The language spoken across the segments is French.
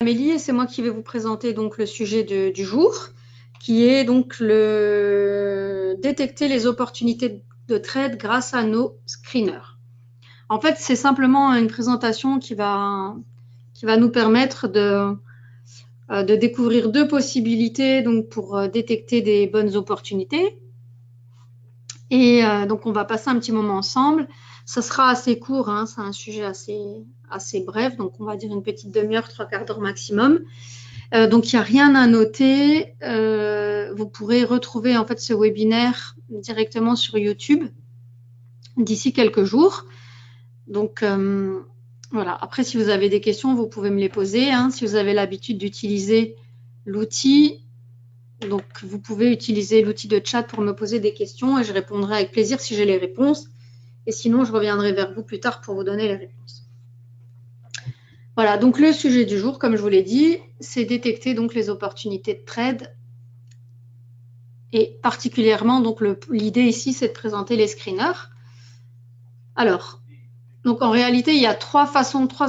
Amélie et c'est moi qui vais vous présenter donc le sujet du jour, qui est donc le détecter les opportunités de trade grâce à nos screeners. En fait, c'est simplement une présentation qui va nous permettre de découvrir deux possibilités donc pour détecter des bonnes opportunités. Et donc on va passer un petit moment ensemble. Ça sera assez court, hein, c'est un sujet assez bref, donc on va dire une petite demi-heure, 3/4 d'heure maximum. Donc il n'y a rien à noter. Vous pourrez retrouver en fait ce webinaire directement sur YouTube d'ici quelques jours. Donc voilà. Après, si vous avez des questions, vous pouvez me les poser. Hein. Si vous avez l'habitude d'utiliser l'outil, donc vous pouvez utiliser l'outil de chat pour me poser des questions et je répondrai avec plaisir si j'ai les réponses. Et sinon, je reviendrai vers vous plus tard pour vous donner les réponses. Voilà, donc le sujet du jour, comme je vous l'ai dit, c'est détecter donc les opportunités de trade. Et particulièrement, donc l'idée ici, c'est de présenter les screeners. Alors, donc en réalité, il y a trois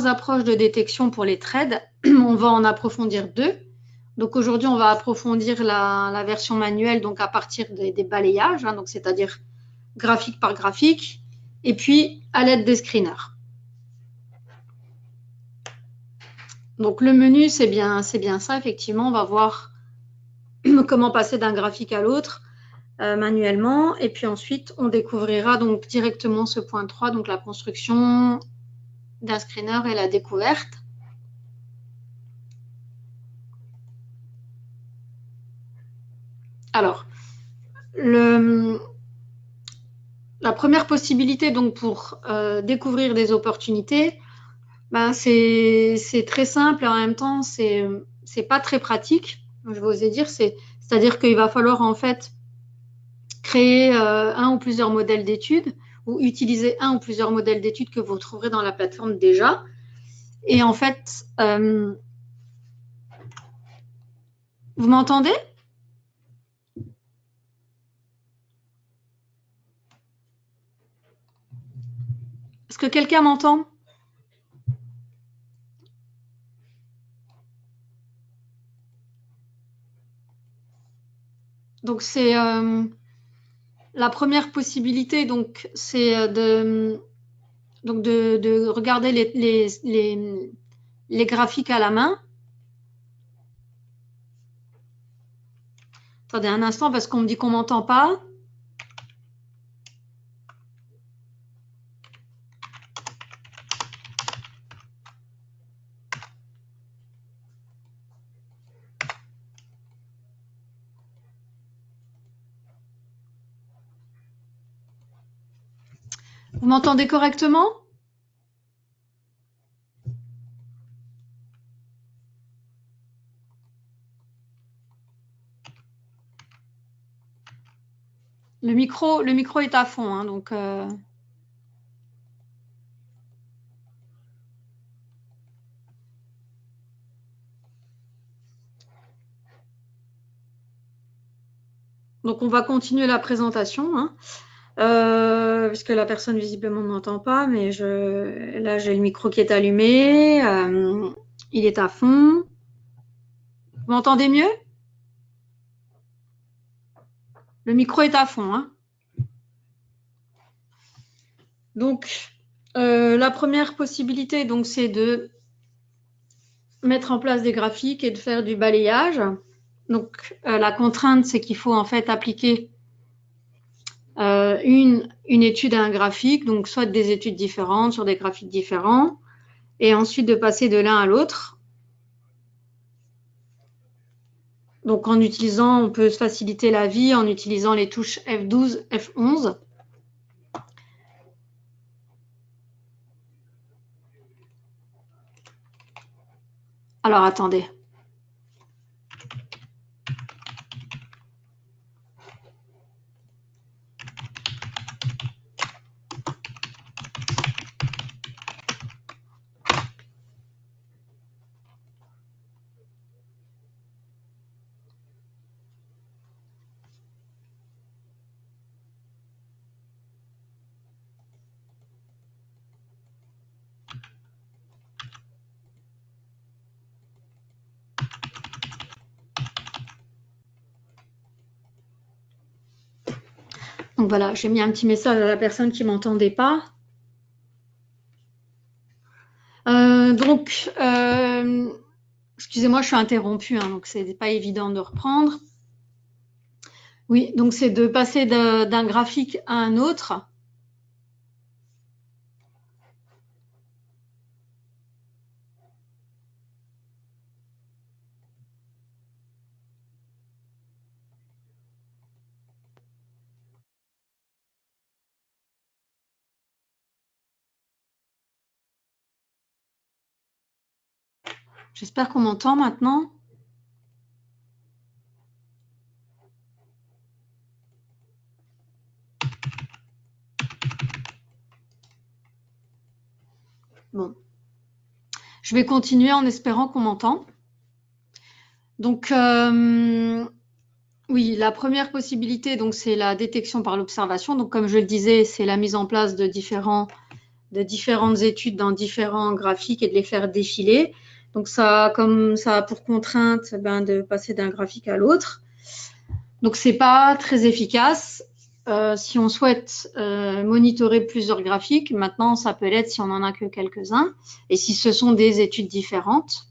approches de détection pour les trades. On va en approfondir deux. Donc aujourd'hui, on va approfondir la version manuelle, donc à partir des balayages, hein, donc c'est-à-dire graphique par graphique, et puis à l'aide des screeners. Donc le menu, c'est bien ça, effectivement. On va voir comment passer d'un graphique à l'autre manuellement. Et puis ensuite, on découvrira donc directement ce point 3, donc la construction d'un screener et la découverte. Alors, la première possibilité donc pour découvrir des opportunités, ben c'est très simple et en même temps c'est pas très pratique. Je vais oser dire, c'est-à-dire qu'il va falloir en fait créer un ou plusieurs modèles d'études ou utiliser un ou plusieurs modèles d'études que vous trouverez dans la plateforme déjà. Et en fait, vous m'entendez? Est-ce que quelqu'un m'entend? Donc c'est la première possibilité, donc c'est de regarder les graphiques à la main. Attendez un instant parce qu'on me dit qu'on m'entend pas. Vous m'entendez correctement? Le micro est à fond, hein, donc on va continuer la présentation, hein, puisque la personne visiblement ne m'entend pas, mais là j'ai le micro qui est allumé, il est à fond. Vous m'entendez mieux? Le micro est à fond, hein. Donc la première possibilité, donc, c'est de mettre en place des graphiques et de faire du balayage. Donc la contrainte, c'est qu'il faut en fait appliquer une étude à un graphique, donc soit des études différentes sur des graphiques différents, et ensuite de passer de l'un à l'autre. Donc en utilisant, on peut se faciliter la vie en utilisant les touches F12, F11. Alors attendez. Donc voilà, j'ai mis un petit message à la personne qui m'entendait pas. Excusez-moi, je suis interrompue, hein, donc c'est pas évident de reprendre. Oui, donc c'est de passer d'un graphique à un autre. J'espère qu'on m'entend maintenant. Bon, je vais continuer en espérant qu'on m'entend. Donc, oui, la première possibilité, donc, c'est la détection par l'observation. Donc, comme je le disais, c'est la mise en place de différentes études dans différents graphiques et de les faire défiler. Donc, comme ça a pour contrainte de passer d'un graphique à l'autre. Donc, c'est pas très efficace. Si on souhaite monitorer plusieurs graphiques, maintenant, ça peut l'être si on n'en a que quelques-uns et si ce sont des études différentes.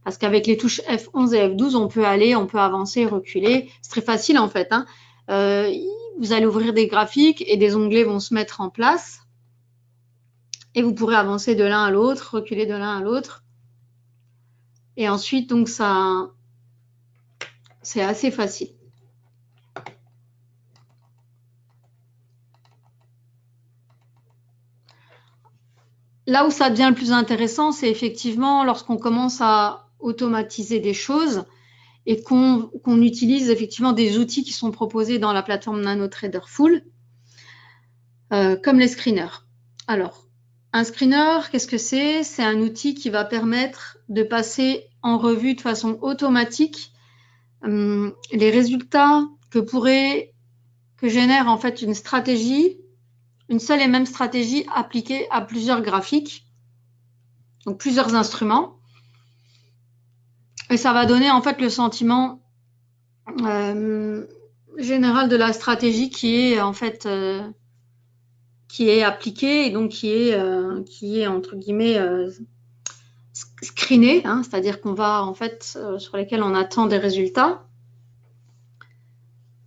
Parce qu'avec les touches F11 et F12, on peut avancer, reculer. C'est très facile en fait. Hein. Vous allez ouvrir des graphiques et des onglets vont se mettre en place. Et vous pourrez avancer de l'un à l'autre, reculer de l'un à l'autre. Et ensuite, donc ça, c'est assez facile. Là où ça devient le plus intéressant, c'est effectivement lorsqu'on commence à automatiser des choses et qu'on utilise effectivement des outils qui sont proposés dans la plateforme NanoTrader Full, comme les screeners. Alors, un screener, qu'est-ce que c'est? C'est un outil qui va permettre de passer en revue de façon automatique les résultats que génère en fait une stratégie, une seule et même stratégie appliquée à plusieurs graphiques, donc plusieurs instruments. Et ça va donner en fait le sentiment général de la stratégie qui est en fait qui est appliquée et donc qui est entre guillemets screenée, hein, c'est-à-dire qu'on va en fait sur lesquels on attend des résultats.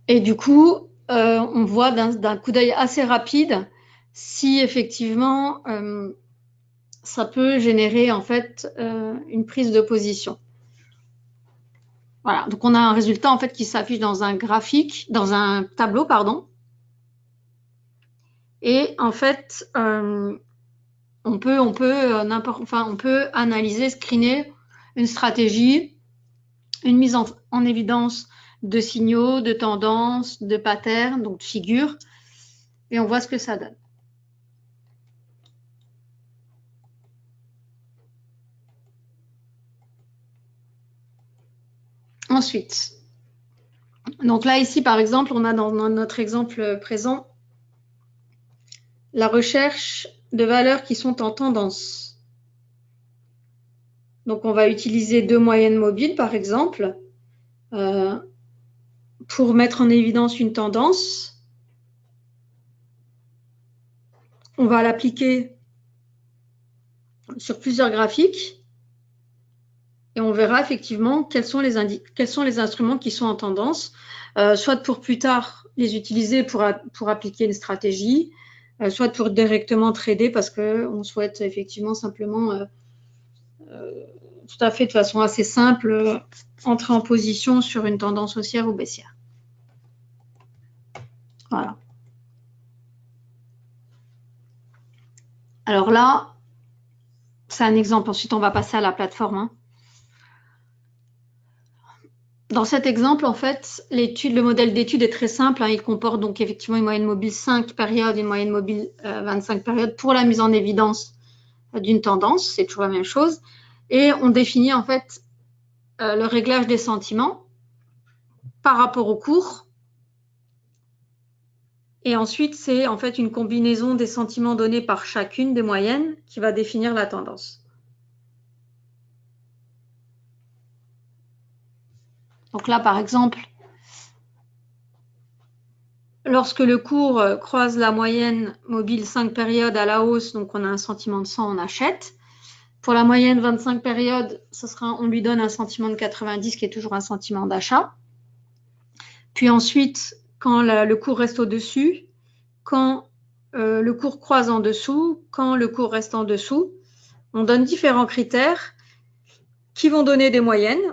Et du coup, on voit d'un coup d'œil assez rapide si effectivement ça peut générer en fait une prise de position. Voilà, donc on a un résultat en fait qui s'affiche dans un graphique, dans un tableau, pardon. Et en fait, on peut analyser, screener une stratégie, une mise en évidence de signaux, de tendances, de patterns, donc de figures, et on voit ce que ça donne. Ensuite, donc là ici par exemple, on a dans notre exemple présent la recherche de valeurs qui sont en tendance. Donc on va utiliser deux moyennes mobiles par exemple pour mettre en évidence une tendance. On va l'appliquer sur plusieurs graphiques et on verra effectivement quels sont les instruments qui sont en tendance, soit pour plus tard les utiliser pour appliquer une stratégie, soit pour directement trader parce qu'on souhaite effectivement simplement tout à fait de façon assez simple entrer en position sur une tendance haussière ou baissière. Voilà. Alors là, c'est un exemple. Ensuite, on va passer à la plateforme. Hein. Dans cet exemple, en fait, le modèle d'étude est très simple. Hein. Il comporte donc effectivement une moyenne mobile 5 périodes, une moyenne mobile 25 périodes pour la mise en évidence d'une tendance. C'est toujours la même chose. Et on définit en fait le réglage des sentiments par rapport au cours. Et ensuite, c'est en fait une combinaison des sentiments donnés par chacune des moyennes qui va définir la tendance. Donc là, par exemple, Lorsque le cours croise la moyenne mobile 5 périodes à la hausse, donc on a un sentiment de 100, on achète. Pour la moyenne 25 périodes, on lui donne un sentiment de 90 qui est toujours un sentiment d'achat. Puis ensuite, quand le cours reste au-dessus, quand le cours croise en dessous, quand le cours reste en dessous, on donne différents critères qui vont donner des moyennes.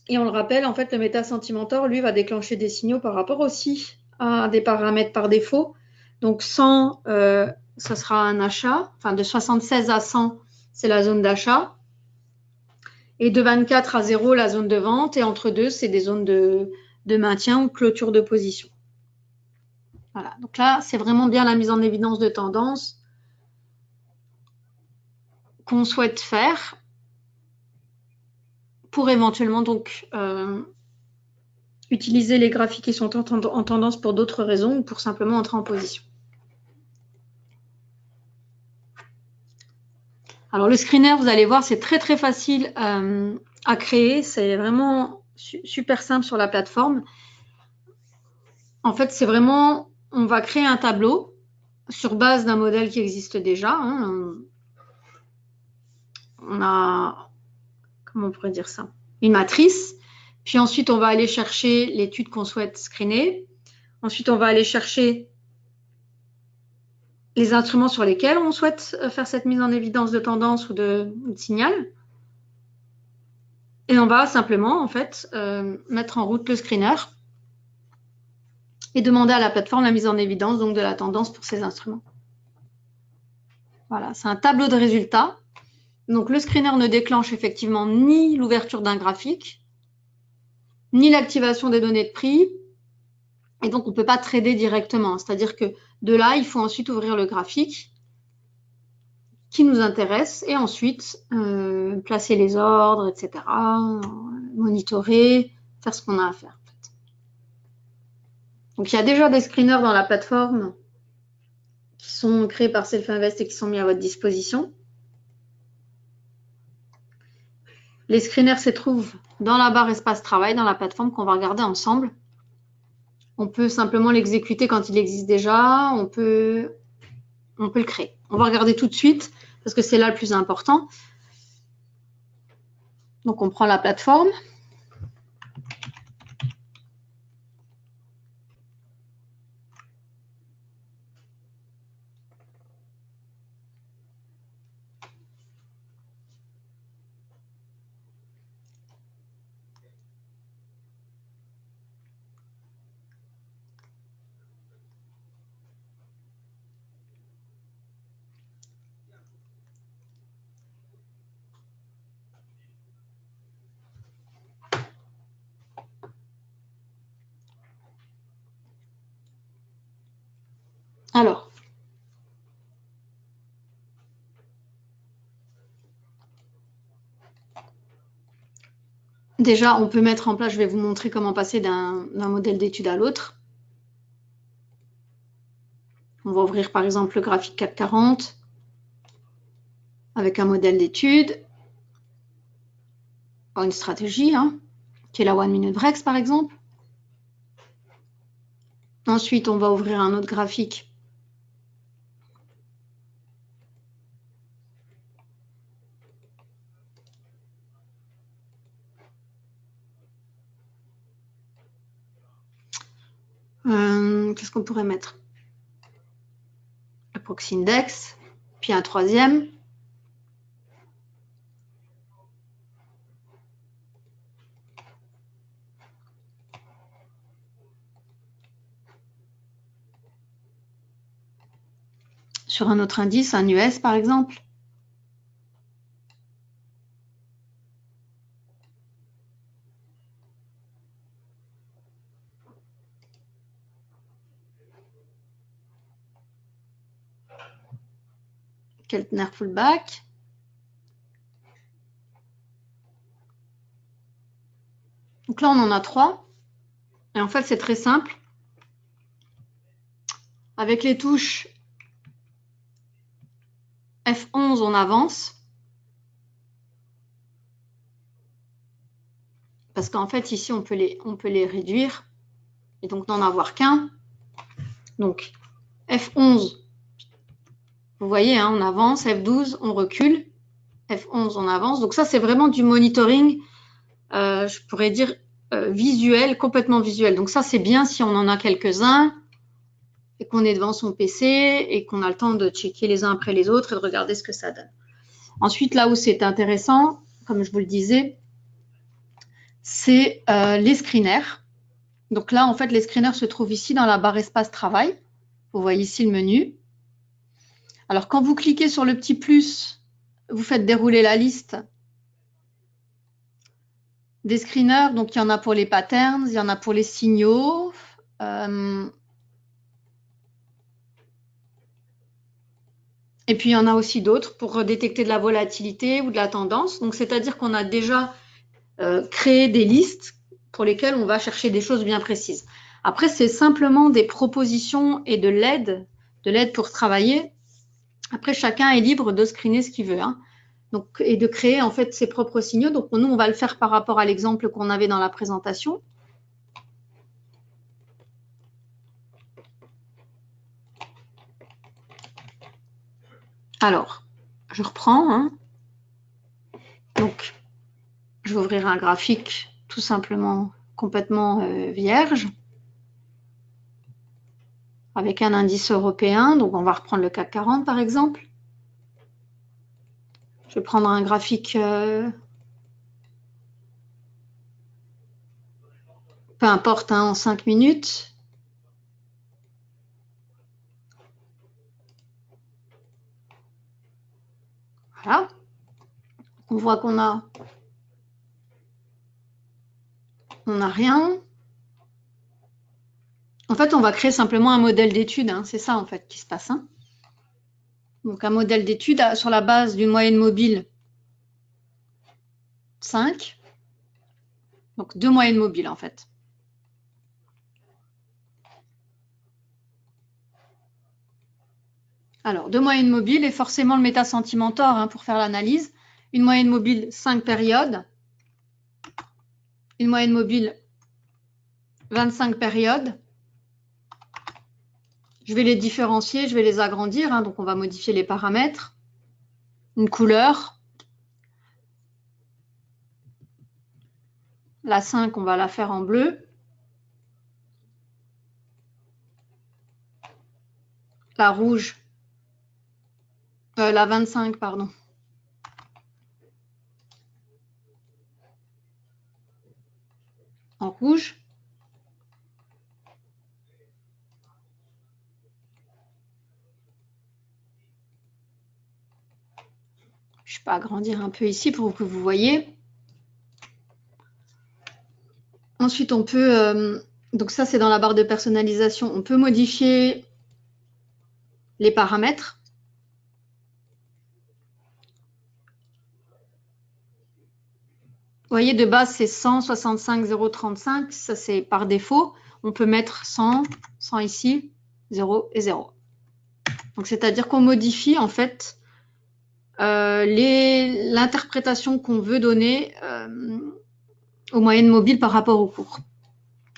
Et on le rappelle, en fait, le Meta-Sentimentor, lui, va déclencher des signaux par rapport aussi à des paramètres par défaut. Donc 100, ça sera un achat. Enfin, de 76 à 100, c'est la zone d'achat. Et de 24 à 0, la zone de vente. Et entre deux, c'est des zones de maintien ou clôture de position. Voilà. Donc là, c'est vraiment bien la mise en évidence de tendance qu'on souhaite faire pour éventuellement donc utiliser les graphiques qui sont en tendance pour d'autres raisons ou pour simplement entrer en position. Alors le screener, vous allez voir, c'est très très facile à créer. C'est vraiment super simple sur la plateforme. En fait, c'est vraiment, on va créer un tableau sur base d'un modèle qui existe déjà. Hein. On a, comment on pourrait dire ça? Une matrice. Puis ensuite, on va aller chercher l'étude qu'on souhaite screener. Ensuite, on va aller chercher les instruments sur lesquels on souhaite faire cette mise en évidence de tendance ou de signal. Et on va simplement, en fait, mettre en route le screener et demander à la plateforme la mise en évidence donc de la tendance pour ces instruments. Voilà, c'est un tableau de résultats. Donc le screener ne déclenche effectivement ni l'ouverture d'un graphique, ni l'activation des données de prix. Et donc on ne peut pas trader directement. C'est-à-dire que de là, il faut ensuite ouvrir le graphique qui nous intéresse et ensuite placer les ordres, etc., monitorer, faire ce qu'on a à faire. En fait. Donc il y a déjà des screeners dans la plateforme qui sont créés par Self-Invest et qui sont mis à votre disposition. Les screeners se trouvent dans la barre espace travail, dans la plateforme qu'on va regarder ensemble. On peut simplement l'exécuter quand il existe déjà, on peut le créer. On va regarder tout de suite parce que c'est là le plus important. Donc on prend la plateforme. Alors, déjà, on peut mettre en place, je vais vous montrer comment passer d'un modèle d'étude à l'autre. On va ouvrir par exemple le graphique CAC 40 avec un modèle d'étude, une stratégie, qui est la One Minute Breaks par exemple. Ensuite, on va ouvrir un autre graphique qu'est-ce qu'on pourrait mettre? Le proxy index, puis un troisième. Sur un autre indice, un US par exemple. Keltner Fullback. Donc là, on en a 3. Et en fait, c'est très simple. Avec les touches F11, on avance. Parce qu'en fait, ici, on peut les réduire. Et donc, n'en avoir qu'un. Donc, F11, vous voyez, hein, on avance, F12, on recule, F11, on avance. Donc ça, c'est vraiment du monitoring, je pourrais dire, visuel, complètement visuel. Donc ça, c'est bien si on en a quelques-uns et qu'on est devant son PC et qu'on a le temps de checker les uns après les autres et de regarder ce que ça donne. Ensuite, là où c'est intéressant, comme je vous le disais, c'est les screeners. Donc là, en fait, les screeners se trouvent ici dans la barre espace travail. Vous voyez ici le menu. Alors, quand vous cliquez sur le petit plus, vous faites dérouler la liste des screeners. Donc, il y en a pour les patterns, il y en a pour les signaux. Et puis, il y en a aussi d'autres pour détecter de la volatilité ou de la tendance. Donc, c'est-à-dire qu'on a déjà créé des listes pour lesquelles on va chercher des choses bien précises. Après, c'est simplement des propositions et de l'aide pour travailler. Après, chacun est libre de screener ce qu'il veut, hein. Donc, et de créer en fait ses propres signaux. Donc, nous, on va le faire par rapport à l'exemple qu'on avait dans la présentation. Alors, je reprends, hein. Donc, je vais ouvrir un graphique tout simplement complètement vierge avec un indice européen. Donc, on va reprendre le CAC 40 par exemple. Je vais prendre un graphique peu importe, hein, en 5 minutes. Voilà. On voit qu'on a rien. En fait, on va créer simplement un modèle d'étude, hein. C'est ça en fait qui se passe, hein. Donc un modèle d'étude sur la base d'une moyenne mobile 5. Donc 2 moyennes mobiles en fait. Alors 2 moyennes mobiles et forcément le méta-sentimentor, hein, pour faire l'analyse. Une moyenne mobile 5 périodes. Une moyenne mobile 25 périodes. Je vais les différencier, je vais les agrandir, hein, donc on va modifier les paramètres. Une couleur. La 5, on va la faire en bleu. La rouge, la 25, pardon. En rouge. Je peux agrandir un peu ici pour que vous voyez. Ensuite, on peut, donc ça c'est dans la barre de personnalisation, on peut modifier les paramètres. Vous voyez, de base c'est 165 035, ça c'est par défaut. On peut mettre 100, 100 ici, 0 et 0. Donc c'est-à-dire qu'on modifie en fait l'interprétation qu'on veut donner aux moyennes mobiles par rapport au cours.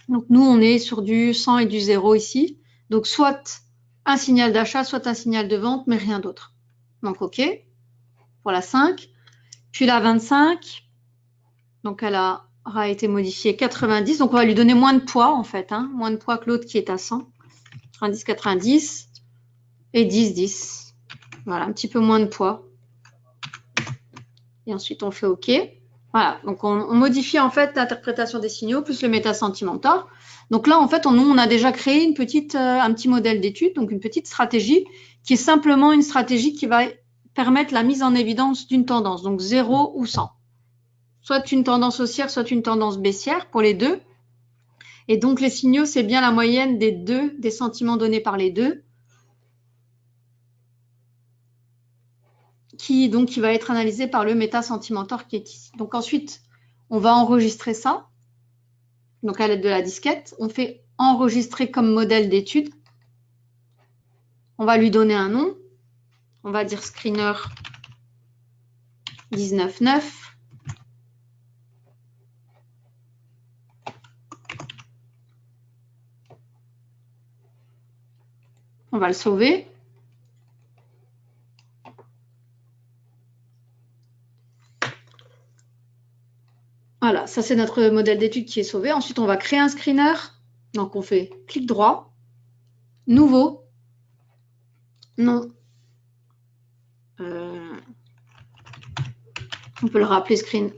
Donc nous, on est sur du 100 et du 0 ici. Donc soit un signal d'achat, soit un signal de vente, mais rien d'autre. Donc OK, pour la 5. Puis la 25, donc elle aura été modifiée 90. Donc on va lui donner moins de poids en fait, hein, moins de poids que l'autre qui est à 100. 90, 90 et 10, 10. Voilà, un petit peu moins de poids. Et ensuite on fait OK. Voilà, donc on modifie en fait l'interprétation des signaux plus le méta-sentimentor. Donc là, en fait, on a déjà créé un petit modèle d'étude, donc une petite stratégie qui est simplement une stratégie qui va permettre la mise en évidence d'une tendance, donc 0 ou 100. Soit une tendance haussière, soit une tendance baissière pour les deux. Et donc les signaux, c'est bien la moyenne des sentiments donnés par les deux, qui va être analysé par le méta-sentimentor qui est ici. Donc ensuite, on va enregistrer ça. Donc à l'aide de la disquette, on fait enregistrer comme modèle d'étude. On va lui donner un nom. On va dire screener 19.9. On va le sauver. Voilà, ça c'est notre modèle d'étude qui est sauvé. Ensuite, on va créer un screener. Donc, on fait clic droit, nouveau, non. On peut le rappeler screener.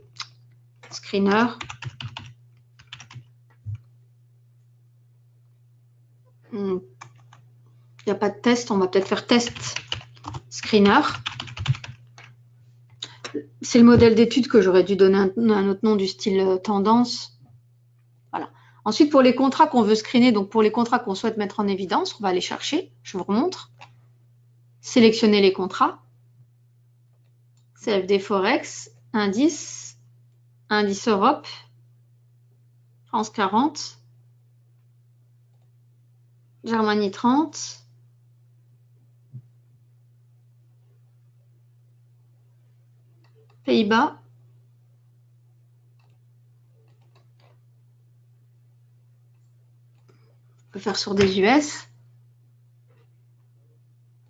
Il n'y a pas de test, on va peut-être faire test screener. C'est le modèle d'étude que j'aurais dû donner un autre nom du style tendance. Voilà. Ensuite, pour les contrats qu'on veut screener, donc pour les contrats qu'on souhaite mettre en évidence, on va aller chercher, je vous remontre. Sélectionner les contrats. CFD Forex, indice, indice Europe, France 40, Germanie 30, Pays-Bas, on peut faire sur des US,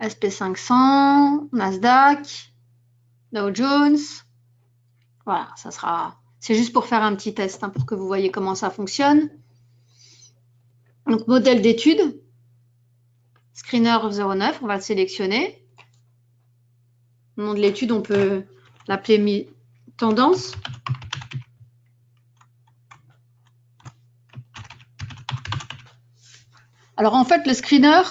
SP500, Nasdaq, Dow Jones. Voilà, ça sera. C'est juste pour faire un petit test, hein, pour que vous voyez comment ça fonctionne. Donc, modèle d'étude, screener 09, on va le sélectionner. Le nom de l'étude, on peut l'appeler tendance. Alors, en fait, le screener,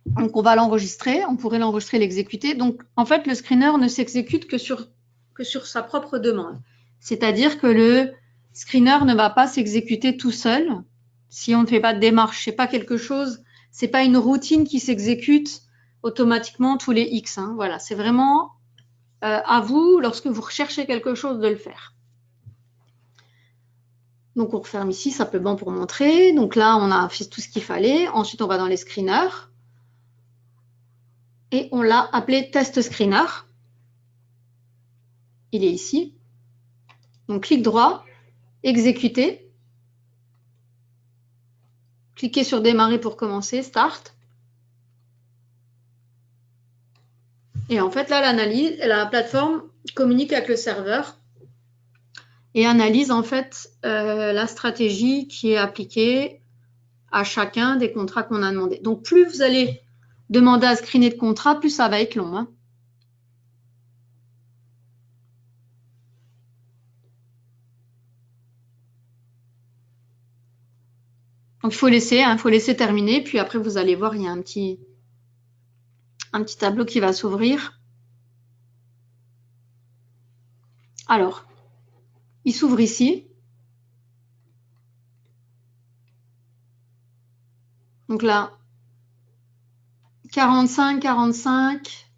donc on va l'enregistrer, on pourrait l'enregistrer, l'exécuter. Donc, en fait, le screener ne s'exécute que sur sa propre demande. C'est-à-dire que le screener ne va pas s'exécuter tout seul si on ne fait pas de démarche. C'est pas quelque chose, c'est pas une routine qui s'exécute automatiquement tous les X. Hein. Voilà, c'est vraiment à vous, lorsque vous recherchez quelque chose, de le faire. Donc, on referme ici simplement pour montrer. Donc là, on a fait tout ce qu'il fallait. Ensuite, on va dans les screeners. Et on l'a appelé test screener. Il est ici. Donc, clic droit, exécuter. Cliquez sur démarrer pour commencer, start. Et en fait, là, l'analyse, la plateforme communique avec le serveur et analyse en fait la stratégie qui est appliquée à chacun des contrats qu'on a demandé. Donc, plus vous allez demander à screener de contrats, plus ça va être long. Hein. Donc, il faut laisser terminer. Puis après, vous allez voir, il y a un petit tableau qui va s'ouvrir. Alors, il s'ouvre ici. Donc là, 45, 45,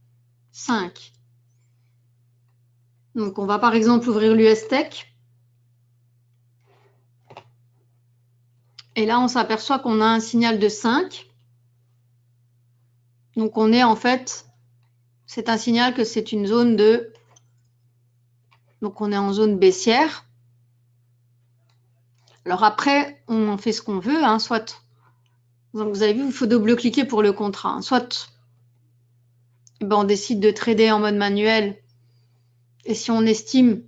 5. Donc, on va par exemple ouvrir l'US Tech. Et là, on s'aperçoit qu'on a un signal de 5. Donc, on est en fait, c'est un signal que c'est une zone de... Donc, on est en zone baissière. Alors après, on fait ce qu'on veut, hein, soit... Donc, vous avez vu, il faut double-cliquer pour le contrat. Hein, soit eh ben, on décide de trader en mode manuel. Et si on estime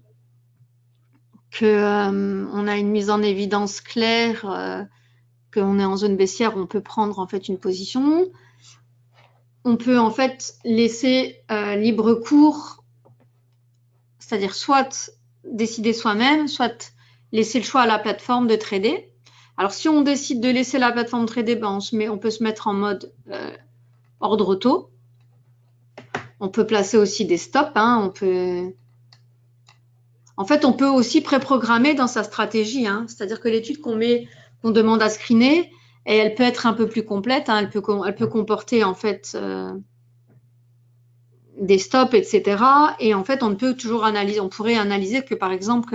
qu'on a une mise en évidence claire, qu'on est en zone baissière, on peut prendre en fait une position. On peut en fait laisser libre cours, c'est-à-dire soit décider soi-même, soit laisser le choix à la plateforme de trader. Alors si on décide de laisser la plateforme trader, ben on peut se mettre en mode ordre auto. On peut placer aussi des stops. Hein, En fait, on peut aussi préprogrammer dans sa stratégie. Hein, c'est-à-dire que l'étude qu'on demande à screener, et elle peut être un peu plus complète. Hein, elle peut comporter en fait des stops, etc. Et en fait, on peut toujours analyser. On pourrait analyser que par exemple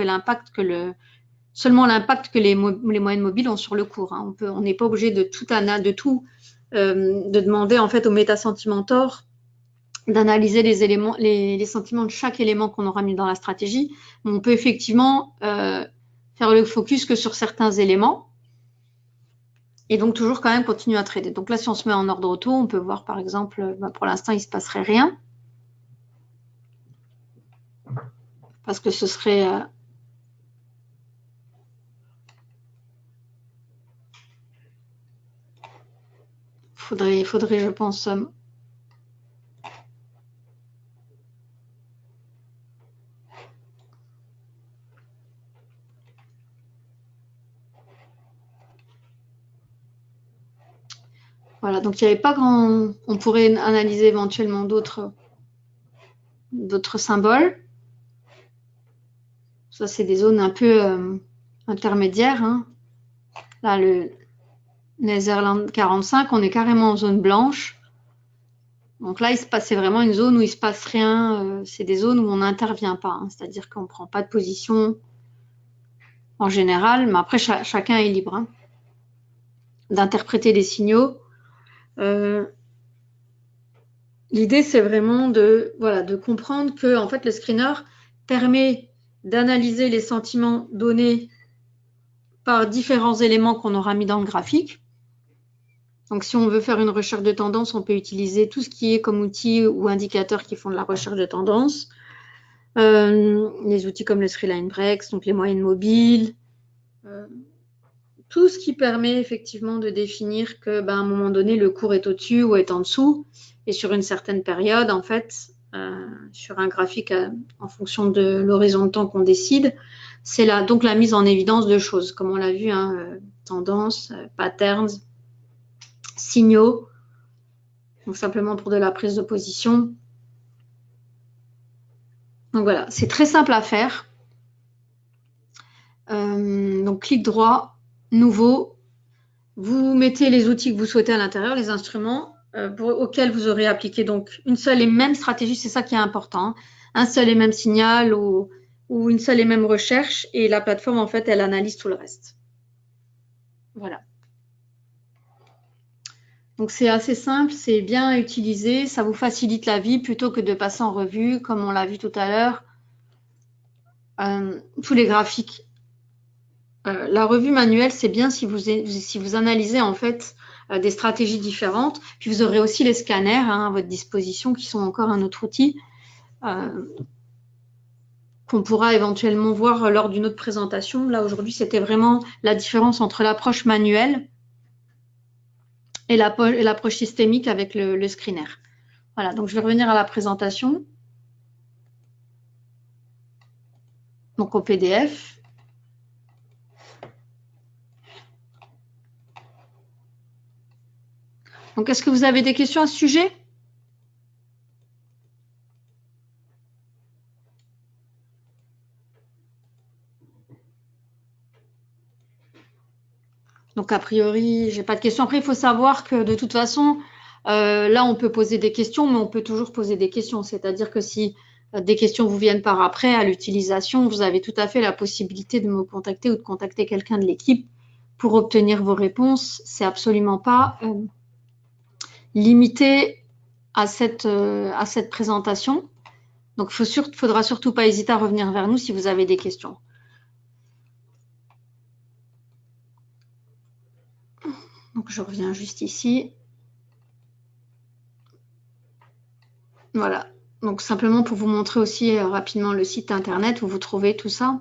seulement l'impact que les moyennes mobiles ont sur le cours. Hein. On n'est pas obligé de demander en fait au Meta-Sentimentor d'analyser les sentiments de chaque élément qu'on aura mis dans la stratégie. Mais on peut effectivement faire le focus que sur certains éléments. Et donc, toujours quand même continuer à trader. Donc là, si on se met en ordre auto, on peut voir par exemple, pour l'instant, il ne se passerait rien. Parce que ce serait... il faudrait, je pense... voilà, donc il n'y avait pas grand... On pourrait analyser éventuellement d'autres symboles. Ça, c'est des zones un peu intermédiaires. Hein. Là, le Netherland 45, on est carrément en zone blanche. Donc là, c'est vraiment une zone où il ne se passe rien. C'est des zones où on n'intervient pas. Hein. C'est-à-dire qu'on ne prend pas de position en général. Mais après, chacun est libre hein, d'interpréter les signaux. L'idée, c'est vraiment de comprendre que en fait, le screener permet d'analyser les sentiments donnés par différents éléments qu'on aura mis dans le graphique. Donc, si on veut faire une recherche de tendance, on peut utiliser tout ce qui est comme outils ou indicateurs qui font de la recherche de tendance. Les outils comme le Sreeline Breaks, donc les moyennes mobiles, tout ce qui permet effectivement de définir que, à un moment donné, le cours est au-dessus ou est en dessous. Et sur une certaine période, en fait, sur un graphique en fonction de l'horizon de temps qu'on décide, c'est donc la mise en évidence de choses, comme on l'a vu, hein, tendance, patterns, signaux, donc simplement pour de la prise de position. Donc voilà, c'est très simple à faire. Donc clic droit, nouveau, vous mettez les outils que vous souhaitez à l'intérieur, les instruments auxquels vous aurez appliqué donc une seule et même stratégie, c'est ça qui est important, un seul et même signal ou une seule et même recherche, et la plateforme en fait elle analyse tout le reste. Voilà. Donc c'est assez simple, c'est bien utilisé, ça vous facilite la vie plutôt que de passer en revue, comme on l'a vu tout à l'heure, tous les graphiques. La revue manuelle, c'est bien si vous analysez en fait des stratégies différentes. Puis vous aurez aussi les scanners hein, à votre disposition qui sont encore un autre outil qu'on pourra éventuellement voir lors d'une autre présentation. Là aujourd'hui, c'était vraiment la différence entre l'approche manuelle et l'approche systémique avec le screener. Voilà, donc je vais revenir à la présentation. Donc au PDF. Donc est-ce que vous avez des questions à ce sujet ? Donc a priori, j'ai pas de questions. Après, il faut savoir que de toute façon, là, on peut poser des questions, mais on peut toujours poser des questions. C'est-à-dire que si des questions vous viennent par après à l'utilisation, vous avez tout à fait la possibilité de me contacter ou de contacter quelqu'un de l'équipe pour obtenir vos réponses. C'est absolument pas limité à cette présentation. Donc, faudra surtout pas hésiter à revenir vers nous si vous avez des questions. Donc, je reviens juste ici. Voilà. Donc, simplement pour vous montrer aussi rapidement le site internet où vous trouvez tout ça.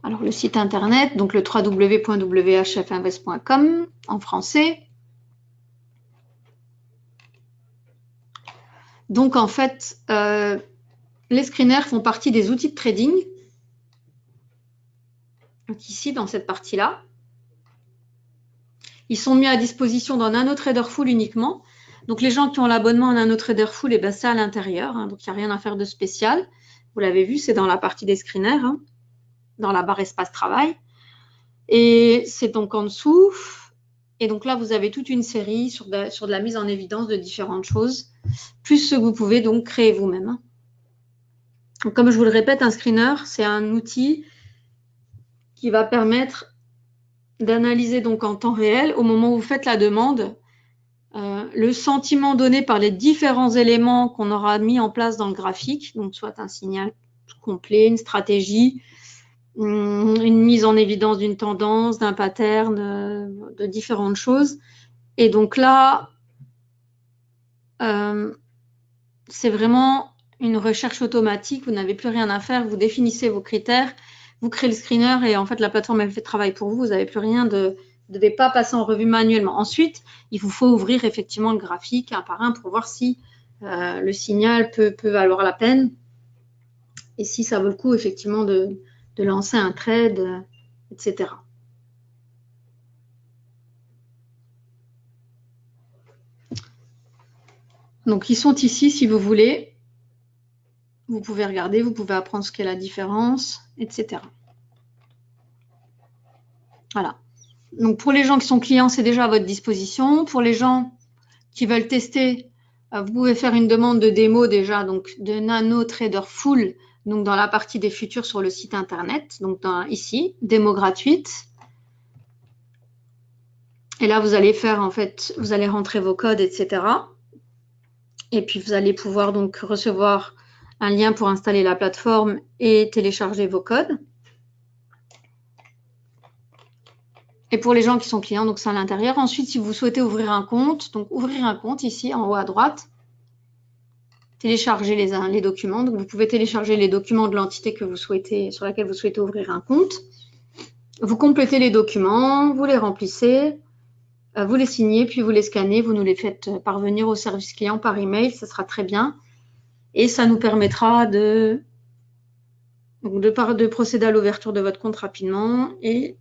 Alors, le site internet, donc le www.whfinvest.com en français. Donc, en fait, les screeners font partie des outils de trading. Donc, ici, dans cette partie-là. Ils sont mis à disposition dans NanoTraderFull uniquement. Donc, les gens qui ont l'abonnement à NanoTraderFull, eh ben, c'est à l'intérieur. Hein, donc, il n'y a rien à faire de spécial. Vous l'avez vu, c'est dans la partie des screeners, hein, dans la barre espace travail. Et c'est donc en dessous. Et donc là, vous avez toute une série sur de la mise en évidence de différentes choses, plus ce que vous pouvez donc créer vous-même. Comme je vous le répète, un screener, c'est un outil qui va permettre d'analyser donc en temps réel, au moment où vous faites la demande, le sentiment donné par les différents éléments qu'on aura mis en place dans le graphique, donc soit un signal complet, une stratégie, une mise en évidence d'une tendance, d'un pattern, de différentes choses. Et donc là, c'est vraiment une recherche automatique, vous n'avez plus rien à faire, vous définissez vos critères, vous créez le screener et en fait la plateforme elle fait le travail pour vous, vous n'avez plus rien, vous ne devez pas passer en revue manuellement. Ensuite, il vous faut ouvrir effectivement le graphique un par un pour voir si le signal peut valoir la peine et si ça vaut le coup effectivement de lancer un trade, etc. Donc ils sont ici si vous voulez. Vous pouvez regarder, vous pouvez apprendre ce qu'est la différence, etc. Voilà. Donc pour les gens qui sont clients, c'est déjà à votre disposition. Pour les gens qui veulent tester, vous pouvez faire une demande de démo déjà, donc de Nano Trader Full, donc dans la partie des futurs sur le site internet, donc ici, démo gratuite. Et là, vous allez faire en fait, vous allez rentrer vos codes, etc. Et puis vous allez pouvoir donc recevoir un lien pour installer la plateforme et télécharger vos codes. Et pour les gens qui sont clients, donc c'est à l'intérieur. Ensuite, si vous souhaitez ouvrir un compte, donc ouvrir un compte ici en haut à droite, télécharger les documents. Donc vous pouvez télécharger les documents de l'entité que vous souhaitez, sur laquelle vous souhaitez ouvrir un compte. Vous complétez les documents, vous les remplissez, vous les signez, puis vous les scannez, vous nous les faites parvenir au service client par email, ça sera très bien. Et ça nous permettra de procéder à l'ouverture de votre compte rapidement. Et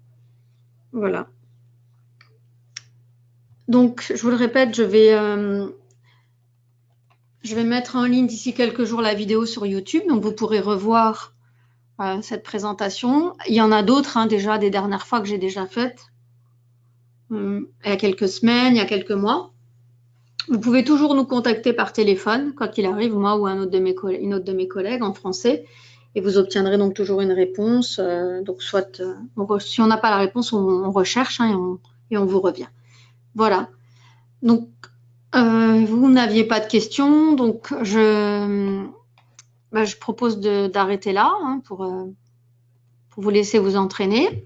voilà. Donc, je vous le répète, je vais mettre en ligne d'ici quelques jours la vidéo sur YouTube. Donc, vous pourrez revoir cette présentation. Il y en a d'autres déjà des dernières fois que j'ai déjà faites. Il y a quelques semaines, il y a quelques mois. Vous pouvez toujours nous contacter par téléphone, quoi qu'il arrive, moi ou une autre de mes collègues en français. Et vous obtiendrez donc toujours une réponse. Donc, soit, si on n'a pas la réponse, on recherche et on vous revient. Voilà. Donc, vous n'aviez pas de questions. Donc, je propose d'arrêter là pour vous laisser vous entraîner.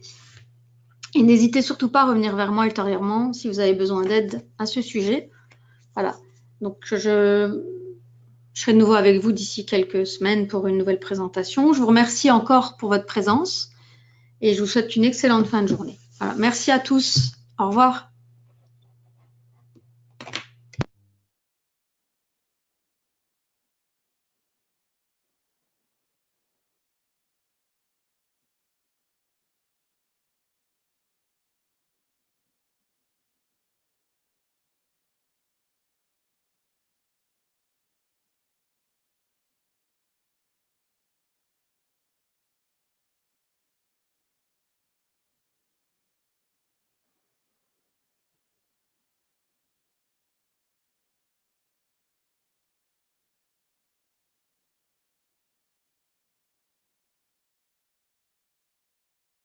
Et n'hésitez surtout pas à revenir vers moi ultérieurement si vous avez besoin d'aide à ce sujet. Voilà. Donc, je serai de nouveau avec vous d'ici quelques semaines pour une nouvelle présentation. Je vous remercie encore pour votre présence et je vous souhaite une excellente fin de journée. Voilà. Merci à tous. Au revoir.